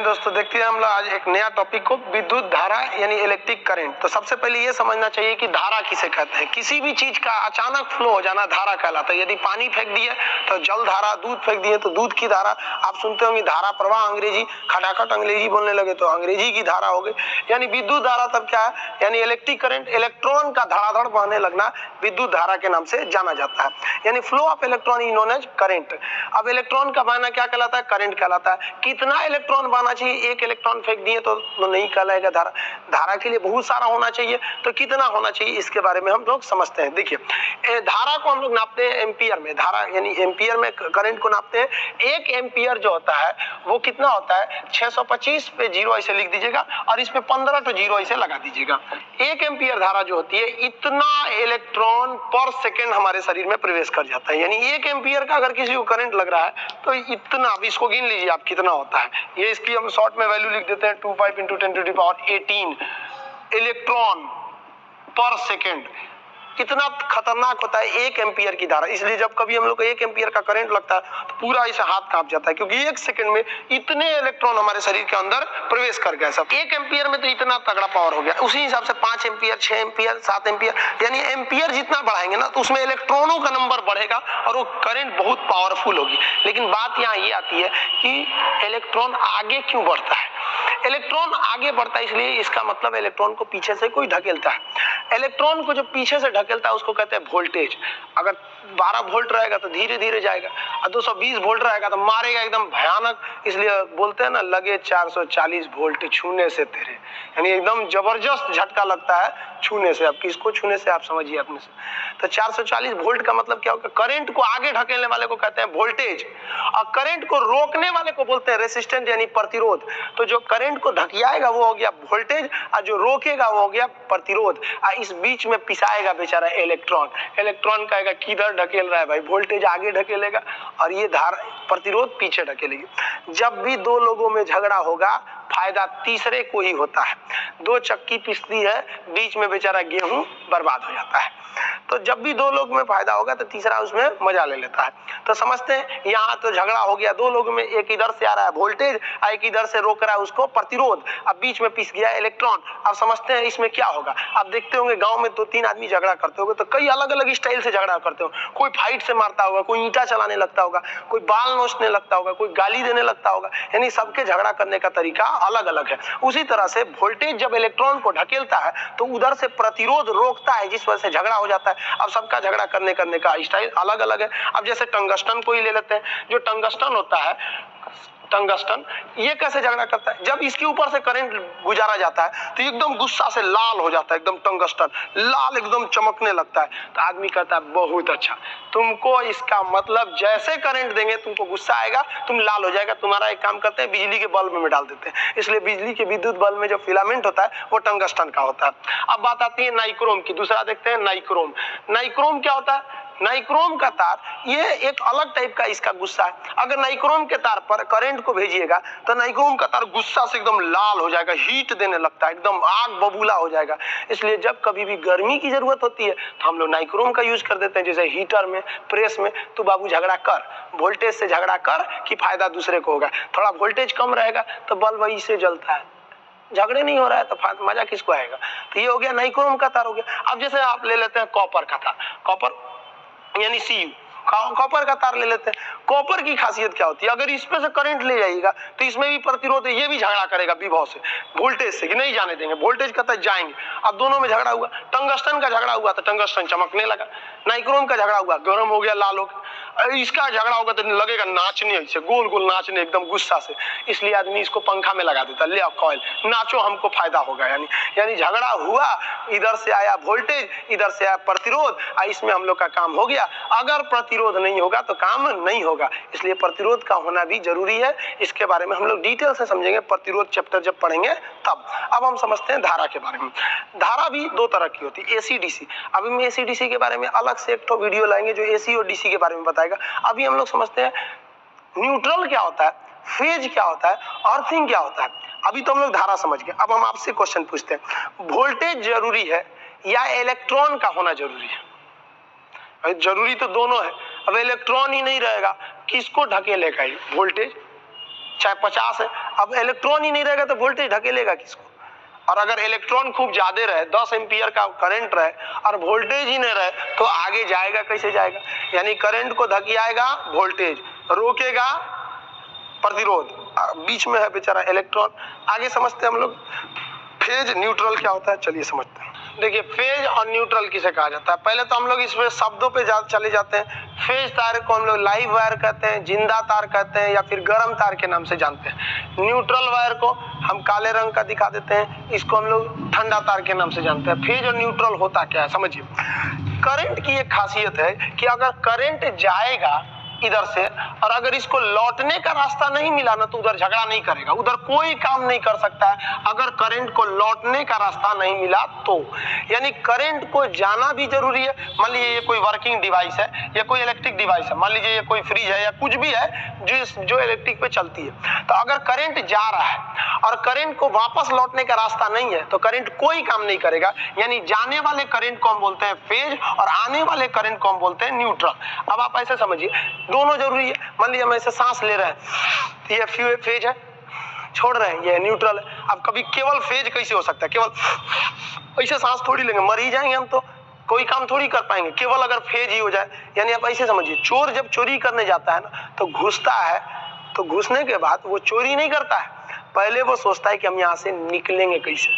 दोस्तों, देखते हैं हम लोग आज एक नया टॉपिक को, विद्युत धारा यानी इलेक्ट्रिक करंट। तो सबसे पहले ये समझना चाहिए कि धारा किसे कहते हैं। किसी भी चीज का अचानक फ्लो हो जाना धारा कहलाता है। यदि पानी फेंक दिए तो जल धारा, दूध फेंक दिए तो दूध की धारा। आप सुनते होंगे धारा प्रवाह, अंग्रेजी खटाखट अंग्रेजी बोलने लगे तो अंग्रेजी की धारा हो गई। यानी विद्युत धारा तब क्या है, यानी इलेक्ट्रिक करंट, इलेक्ट्रॉन का धड़ाधड़ बहने लगना विद्युत धारा के नाम से जाना जाता है। यानी flow of electron is known as current. अब इलेक्ट्रॉन का बहना क्या कहलाता है, करंट कहलाता है। कितना इलेक्ट्रॉन बहना चाहिए, एक इलेक्ट्रॉन फेंक दिए तो नहीं कहलाएगा धारा। धारा के लिए बहुत सारा होना चाहिए, तो कितना होना चाहिए इसके बारे में हम लोग समझते हैं। देखिए, धारा को हम लोग नापते हैं एम्पियर में। धारा यानी एम्पियर में करंट को नापते हैं। एक एम्पियर जो होता है वो कितना होता है, 625 पे 0 ऐसे लिख दीजिएगा और इस पे 15 तो 0 ऐसे लगा दीजिएगा। एक एम्पियर धारा जो होती है, इतना इलेक्ट्रॉन पर सेकेंड हमारे शरीर में प्रवेश कर जाता है। यानी एक एम्पियर का अगर किसी को करंट लग रहा है तो इतना, अब इसको गिन लीजिए आप कितना होता है। ये इसकी हम शॉर्ट में वैल्यू लिख देते हैं 25 × 10⁻18 इलेक्ट्रॉन पर सेकेंड। कितना खतरनाक होता है एक एम्पियर की धारा। इसलिए जब कभी हम लोग को 1 एम्पियर का करंट लगता है तो पूरा ऐसे हाथ कांप जाता है, क्योंकि 1 सेकंड में इतने इलेक्ट्रॉन हमारे शरीर के अंदर प्रवेश कर गए। सब 1 एम्पियर में तो इतना तगड़ा पावर हो गया। उसी हिसाब से 5 एम्पियर, 6 एम्पियर, 7 एम्पियर, यानी एम्पियर जितना बढ़ाएंगे ना तो उसमें इलेक्ट्रॉनों का नंबर बढ़ेगा और वो करंट बहुत पावरफुल होगी। लेकिन बात यहाँ ये आती है कि इलेक्ट्रॉन आगे क्यों बढ़ता है। इलेक्ट्रॉन आगे बढ़ता है इसलिए, इसका मतलब इलेक्ट्रॉन को पीछे से कोई ढकेलता है। इलेक्ट्रॉन को जो पीछे से ढकेलता है उसको कहते हैं वोल्टेज। अगर 12 वोल्ट रहेगा तो धीरे धीरे जाएगा और 220 वोल्ट रहेगा तो मारेगा एकदम भयानक। इसलिए बोलते हैं ना, लगे 440 वोल्ट छूने से तेरे, यानी एकदम जबरदस्त झटका लगता है छूने से। अब किसको छूने से आप समझिए अपने से। तो 440 वोल्ट का मतलब क्या होगा, करंट को आगे ढकेलने वाले को कहते हैं वोल्टेज और करंट को रोकने वाले को बोलते हैं रेसिस्टेंट यानी प्रतिरोध। तो जो करंट को ढकियाएगा वो हो गया वोल्टेज और जो रोकेगा वो हो गया प्रतिरोध। और इस बीच में पिसाएगा बेचारा इलेक्ट्रॉन। इलेक्ट्रॉन कहेगा किधर ढकेल रहा है भाई, वोल्टेज आगे ढकेलेगा और ये धारा प्रतिरोध पीछे ढकेलेगी। जब भी दो लोगों में झगड़ा होगा फायदा तीसरे को ही होता है। 2 चक्की पिसती है, बीच में बेचारा गेहूं बर्बाद हो जाता है। तो जब भी 2 लोग में फायदा होगा तो तीसरा उसमें मजा ले लेता है। तो समझते हैं यहाँ तो झगड़ा हो गया, 2 लोगों में, एक इधर से आ रहा है वोल्टेज और एक इधर से रोक रहा है उसको प्रतिरोध। अब बीच में पिस गया इलेक्ट्रॉन। अब समझते हैं इसमें क्या होगा। आप देखते होंगे गांव में 2-3 आदमी झगड़ा करते होंगे तो कई अलग अलग स्टाइल से झगड़ा करते हो। कोई फाइट से मारता होगा, कोई ईंटा चलाने लगता होगा, कोई बाल नोचने लगता होगा, कोई गाली देने लगता होगा। यानी सबके झगड़ा करने का तरीका अलग अलग है। उसी तरह से वोल्टेज जब इलेक्ट्रॉन को ढकेलता है तो उधर से प्रतिरोध रोकता है, जिस वजह से झगड़ा हो जाता है। अब सबका झगड़ा करने का स्टाइल अलग अलग है। अब जैसे टंगस्टन को ही ले लेते हैं। जो टंगस्टन होता है, टंगस्टन, ये कैसे झगड़ा करता है, जब इसके ऊपर से करंट गुजारा जाता है तो एकदम गुस्सा से लाल हो जाता है, एकदम टंगस्टन लाल एकदम चमकने लगता है। तो आदमी कहता है बहुत अच्छा, तुमको इसका मतलब जैसे करंट देंगे तुमको गुस्सा आएगा, तुम लाल हो जाएगा। तुम्हारा एक काम करते हैं, बिजली के बल्ब में डाल देते हैं। इसलिए बिजली के विद्युत बल्ब में जो फिलामेंट होता है वो टंगस्टन का होता है। अब बात आती है नाइक्रोम की। दूसरा देखते हैं नाइक्रोम। नाइक्रोम क्या होता है, नाइक्रोम का तार, ये एक अलग टाइप का इसका गुस्सा है। अगर नाइक्रोम के तार पर करंट को भेजिएगा तो नाइक्रोम का तार गुस्सा से एकदम लाल हो जाएगा, हीट देने लगता है, एकदम आग बबूला हो जाएगा। इसलिए जब कभी भी गर्मी की जरूरत होती है तो हम लोग नाइक्रोम का यूज कर देते हैं। जैसे हीटर में, प्रेस में, तू बाबू झगड़ा कर, वोल्टेज से झगड़ा कर कि फायदा दूसरे को होगा। थोड़ा वोल्टेज कम रहेगा तो बल्ब वही से जलता है, झगड़े नहीं हो रहा है तो मजा किसको आएगा। तो ये हो गया नाइक्रोम का तार हो गया। अब जैसे आप ले लेते हैं कॉपर का तार, कॉपर यानी सीयू, कॉपर का तार ले लेते हैं। कॉपर की खासियत क्या होती है, अगर इस पे से करंट ले जाइएगा तो इसमें भी प्रतिरोध है, ये भी झगड़ा करेगा विभव से, वोल्टेज से, कि नहीं जाने देंगे, वोल्टेज का तक जाएंगे। अब दोनों में झगड़ा हुआ, टंगस्टन का झगड़ा हुआ तो टंगस्टन चमकने लगा, नाइक्रोम का झगड़ा हुआ गर्म हो गया, लाल हो गया। इसका झगड़ा होगा तो लगेगा नाचने, ऐसे गोल गोल नाचने एकदम गुस्सा से। इसलिए आदमी इसको पंखा में लगा देता, ले आओ कॉइल, नाचो हमको फायदा होगा। यानी झगड़ा हुआ, इधर से आया वोल्टेज, इधर से आया प्रतिरोध, इसमें हम लोग का काम हो गया। अगर प्रतिरोध नहीं होगा तो काम नहीं होगा, इसलिए प्रतिरोध का होना भी जरूरी है। इसके बारे में हम लोग डिटेल से समझेंगे प्रतिरोध चैप्टर जब पढ़ेंगे तब। अब हम समझते हैं धारा के बारे में। धारा भी 2 तरह की होती है, एसी डीसी। अभी हम एसी डीसी के बारे में अलग से एक तो वीडियो लाएंगे जो एसी और डीसी के बारे में बताएगा। अभी हम लोग समझते हैं न्यूट्रल क्या होता है, फेज क्या होता है, अर्थिंग क्या होता है। अभी तो हम लोग धारा समझ गए। अब हम आपसे क्वेश्चन पूछते हैं, वोल्टेज जरूरी है या इलेक्ट्रॉन का होना जरूरी है? जरूरी तो दोनों है। अब इलेक्ट्रॉन ही नहीं रहेगा, किसको ढकेलेगा ये वोल्टेज? चाहे 50 है। अब इलेक्ट्रॉन ही नहीं रहेगा तो वोल्टेज ढकेलेगा किसको? और अगर इलेक्ट्रॉन खूब ज्यादा रहे, 10 एम्पियर का करंट रहे और वोल्टेज ही नहीं रहे, तो आगे जाएगा कैसे जाएगा? यानी करंट को धकियाएगा वोल्टेज, रोकेगा प्रतिरोध, बीच में है बेचारा इलेक्ट्रॉन। आगे समझते हैं हम लोग फेज न्यूट्रल क्या होता है, चलिए समझते हैं। देखिए फेज और न्यूट्रल किसे कहा जाता है, पहले तो हम लोग इसमें शब्दों पे चले जाते हैं। फेज तार को हम लोग लाइव वायर कहते हैं, जिंदा तार कहते हैं, या फिर गर्म तार के नाम से जानते हैं। न्यूट्रल वायर को हम काले रंग का दिखा देते हैं, इसको हम लोग ठंडा तार के नाम से जानते हैं। फेज और न्यूट्रल होता क्या है समझिए। करंट की एक खासियत है कि अगर करंट जाएगा इधर से और अगर इसको लौटने का रास्ता नहीं मिला ना, तो उधर झगड़ा नहीं करेगा, उधर कोई काम नहीं कर सकता है अगर करंट को लौटने का रास्ता नहीं मिला तो। यानी करंट को जाना भी जरूरी है। मान लीजिए ये कोई वर्किंग डिवाइस है या कोई इलेक्ट्रिक डिवाइस है, मान लीजिए ये कोई फ्रिज है या कुछ भी है जो इलेक्ट्रिक पे चलती है, तो अगर करंट जा रहा है और करंट को वापस लौटने का रास्ता नहीं है तो करंट कोई काम नहीं करेगा। यानी जाने वाले करंट को हम बोलते हैं फेज और आने वाले करंट को हम बोलते हैं न्यूट्रल। अब आप ऐसे समझिए, दोनों जरूरी है। मान लीजिए हम ऐसे सांस ले रहे हैं, ये फेज है, छोड़ रहे हैं, ये न्यूट्रल है। अब कभी केवल फेज कैसे हो सकता है? केवल ऐसे सांस थोड़ी लेंगे, मर ही जाएंगे हम, तो कोई काम थोड़ी कर पाएंगे केवल अगर फेज ही हो जाए। यानी आप ऐसे समझिए, चोर जब चोरी करने जाता है ना, तो घुसता है, तो घुसने के बाद वो चोरी नहीं करता है, पहले वो सोचता है कि हम यहाँ से निकलेंगे कैसे,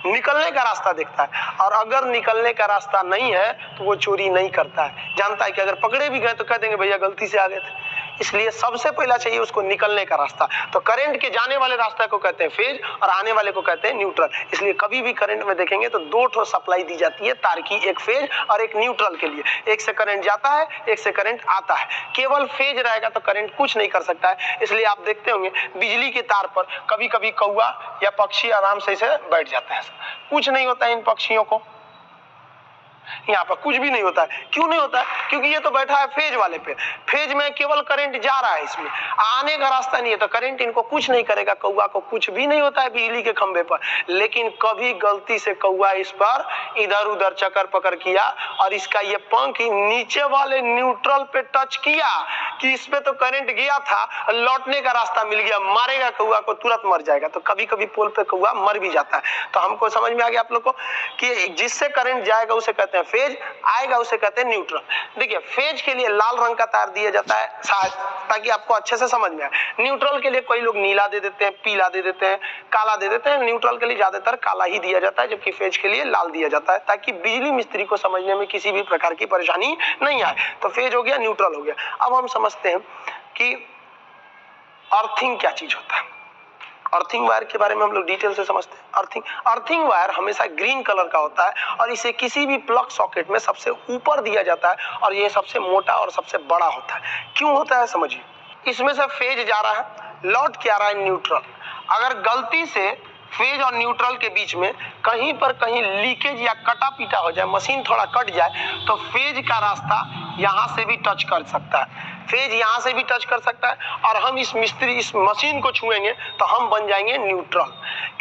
निकलने का रास्ता देखता है। और अगर निकलने का रास्ता नहीं है तो वो चोरी नहीं करता है, जानता है कि अगर पकड़े भी गए तो कह देंगे भैया गलती से आ गए थे। इसलिए सबसे पहला चाहिए उसको निकलने का रास्ता। तो करंट के जाने वाले रास्ते को कहते हैं फेज और आने वाले को कहते हैं न्यूट्रल। इसलिए कभी भी करंट में देखेंगे तो दो ठो सप्लाई दी जाती है तार की, एक फेज और एक न्यूट्रल के लिए। एक से करंट जाता है, एक से करंट आता है। केवल फेज रहेगा तो करंट कुछ नहीं कर सकता है। इसलिए आप देखते होंगे बिजली के तार पर कभी कभी कौवा या पक्षी आराम से इसे बैठ जाते हैं, कुछ नहीं होता है इन पक्षियों को, यहाँ पर कुछ भी नहीं होता है। क्यों नहीं होता है? क्योंकि ये तो बैठा है फेज वाले पे, फेज में केवल करंट जा रहा है, इसमें आने का रास्ता नहीं है, तो करंट इनको कुछ नहीं करेगा। कौवा को कुछ भी नहीं होता है बिजली के खंभे पर, लेकिन कभी गलती से कौवा इस पर इधर उधर चक्कर पकड़ किया और इसका ये पंख नीचे वाले न्यूट्रल पे टच किया कि इस पे तो करंट गया था, लौटने का रास्ता मिल गया, मारेगा कौवा को, तुरंत मर जाएगा। तो कभी कभी पोल पे कौवा मर भी जाता है। तो हमको समझ में आ गया आप लोग को कि जिससे करंट जाएगा उसे कहते हैं फेज, आएगा उसे कहते हैं न्यूट्रल। देखिए फेज के लिए लाल रंग का तार दिया जाता है शायद, ताकि आपको अच्छे से समझ में आए। न्यूट्रल के लिए कोई लोग नीला दे देते हैं, पीला दे देते हैं, काला दे देते हैं। न्यूट्रल के लिए ज्यादातर काला ही दिया जाता है, जबकि फेज के लिए लाल दिया जाता है, ताकि बिजली मिस्त्री को समझने में किसी भी प्रकार की परेशानी नहीं आए। तो फेज हो गया, न्यूट्रल हो गया। अब हम समझते हैं कि अर्थिंग क्या चीज होता है। अर्थिंग वायर के बारे में हम लोग डिटेल से समझते हैं। अर्थिंग वायर हमेशा ग्रीन कलर का होता है और इसे किसी भी प्लग सॉकेट में सबसे ऊपर दिया जाता है और ये सबसे मोटा और सबसे बड़ा होता है। क्यों होता है समझिए, इसमें से फेज जा रहा है, लौट के आ रहा है न्यूट्रल। अगर गलती से फेज और न्यूट्रल के बीच में कहीं पर कहीं लीकेज या कटा पीटा हो जाए, मशीन थोड़ा कट जाए, तो फेज का रास्ता यहाँ से भी टच कर सकता है, फेज यहाँ से भी टच कर सकता है और हम इस मशीन को छुएंगे तो हम बन जाएंगे न्यूट्रल,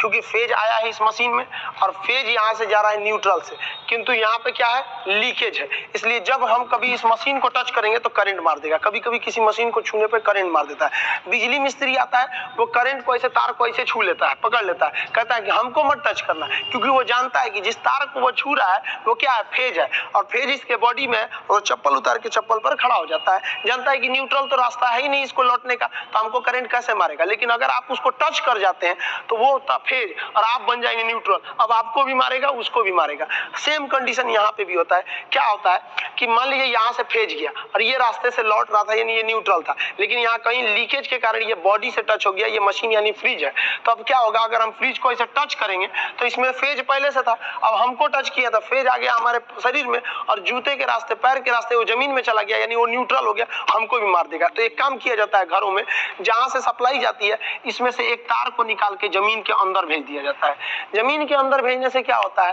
क्योंकि फेज आया है इस मशीन में और फेज यहाँ से जा रहा है न्यूट्रल से, किंतु यहाँ पे क्या है, लीकेज है। इसलिए जब हम कभी इस मशीन को टच करेंगे तो करंट मार देगा। कभी कभी किसी मशीन को छूने पे करंट मार देता है। बिजली मिस्त्री आता है, वो करंट को ऐसे, तार को ऐसे छू लेता है, पकड़ लेता है, कहता है कि हमको मत टच करना, क्योंकि वो जानता है कि जिस तार को वो छू रहा है वो क्या है, फेज है। और फेज इसके बॉडी में, वो चप्पल उतार के चप्पल पर खड़ा हो जाता है, जानता है कि न्यूट्रल तो रास्ता है ही नहीं इसको लौटने का, तो हमको करंट कैसे मारेगा। लेकिन अगर आप उसको टच कर जाते हैं तो वो होता फेज और आप बन जाएंगे न्यूट्रल। अब आपको भी मारेगा, उसको भी मारेगा। सेम कंडीशन यहाँ पे भी होता है। क्या होता है कि मान लीजिए यहाँ से फेज गया और ये रास्ते से लौट रहा था, यानी ये न्यूट्रल था, लेकिन यहाँ कहीं लीकेज के कारण ये बॉडी से टच हो गया, ये मशीन यानी फ्रिज है। तो अब क्या होगा, अगर हम फ्रिज को ऐसे टच करेंगे तो इसमें फेज पहले से था, अब हमको टच किया था, फेज आ गया हमारे शरीर में और जूते के रास्ते, पैर के रास्ते वो जमीन में चला गया, यानी वो न्यूट्रल हो गया, हमको भी मार देगा। तो एक काम किया जाता है घरों में, जहां से सप्लाई जाती है इसमें से एक तार को निकाल के जमीन के अंदर भेज दिया जाता है। जमीन के अंदर भेजने से क्या होता है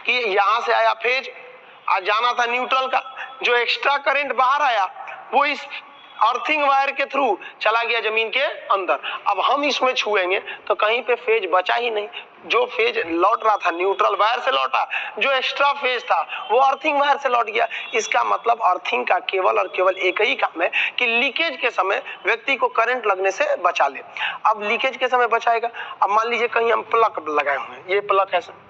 कि यहां से आया फेज, आज जाना था न्यूट्रल का, जो एक्स्ट्रा करंट बाहर आया वो इस अर्थिंग वायर के थ्रू चला गया जमीन के अंदर। अब हम इसमें छुएंगे तो कहीं पे फेज बचा ही नहीं, जो फेज लौट रहा था न्यूट्रल वायर से लौटा, जो एक्स्ट्रा फेज था वो अर्थिंग वायर से लौट गया। इसका मतलब अर्थिंग का केवल और केवल एक ही काम है कि लीकेज के समय व्यक्ति को करंट लगने से बचा ले। अब लीकेज के समय बचाएगा, अब मान लीजिए कहीं हम प्लग लगाए हुए हैं, ये प्लग है सर,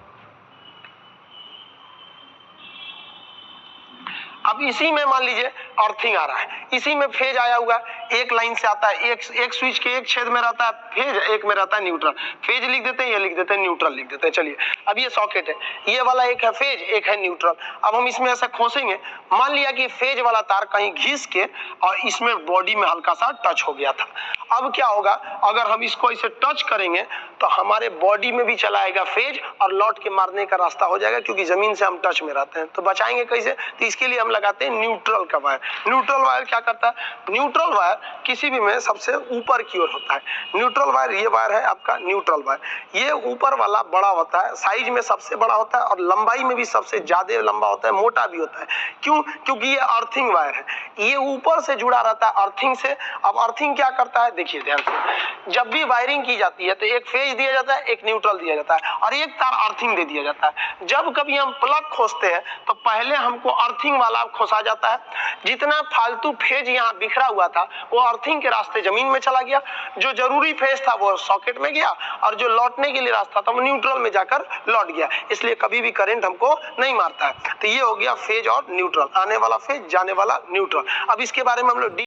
अब इसी में मान लीजिए अर्थिंग आ रहा है, इसी में फेज आया हुआ, एक लाइन से आता है, एक स्विच के एक छेद में रहता है फेज, एक में रहता है न्यूट्रल। फेज लिख देते हैं, ये लिख देते हैं न्यूट्रल लिख देते हैं। चलिए अब ये सॉकेट है, ये वाला एक है फेज, एक है न्यूट्रल। अब हम इसमें ऐसा खोसेंगे, मान लिया कि फेज वाला तार कहीं घिस के और इसमें बॉडी में हल्का सा टच हो गया था। अब क्या होगा, अगर हम इसको इसे टच करेंगे तो हमारे बॉडी में भी चला आएगा फेज और लौट के मारने का रास्ता हो जाएगा, क्योंकि जमीन से हम टच में रहते हैं। तो बचाएंगे कैसे, तो इसके लिए हम लगाते हैं न्यूट्रल का वायर। न्यूट्रल वायर क्या करता है, न्यूट्रल वायर किसी भी में सबसे ऊपर की ओर होता है। न्यूट्रल वायर, ये वायर है आपका न्यूट्रल वायर, ये ऊपर वाला बड़ा होता है, साइज में सबसे बड़ा होता है और लंबाई में भी सबसे ज्यादा लंबा होता है, मोटा भी होता है। क्यों, क्योंकि ये अर्थिंग वायर है, ये ऊपर से जुड़ा रहता है अर्थिंग से। अब अर्थिंग क्या करता है, देखिए ध्यान से, जब भी वायरिंग की जाती है तो एक फेज दिया जाता है, एक न्यूट्रल दिया जाता है और एक तार अर्थिंग दे दिया जाता है। जब कभी हम प्लग खोसते हैं तो पहले हमको अर्थिंग वाला खोसा जाता है, जितना फालतू फेज यहाँ बिखरा हुआ था वो अर्थिंग के रास्ते जमीन में चला गया, जो जरूरी फेज था वो सॉकेट में गया और जो लौटने के लिए रास्ता था वो न्यूट्रल में जाकर लौट गया। इसलिए कभी भी करंट हमको नहीं मारता है। तो ये हो गया फेज और न्यूट्रल, आने वाला फेज, जाने वाला न्यूट्रल। अब इसके बारे में हम लोग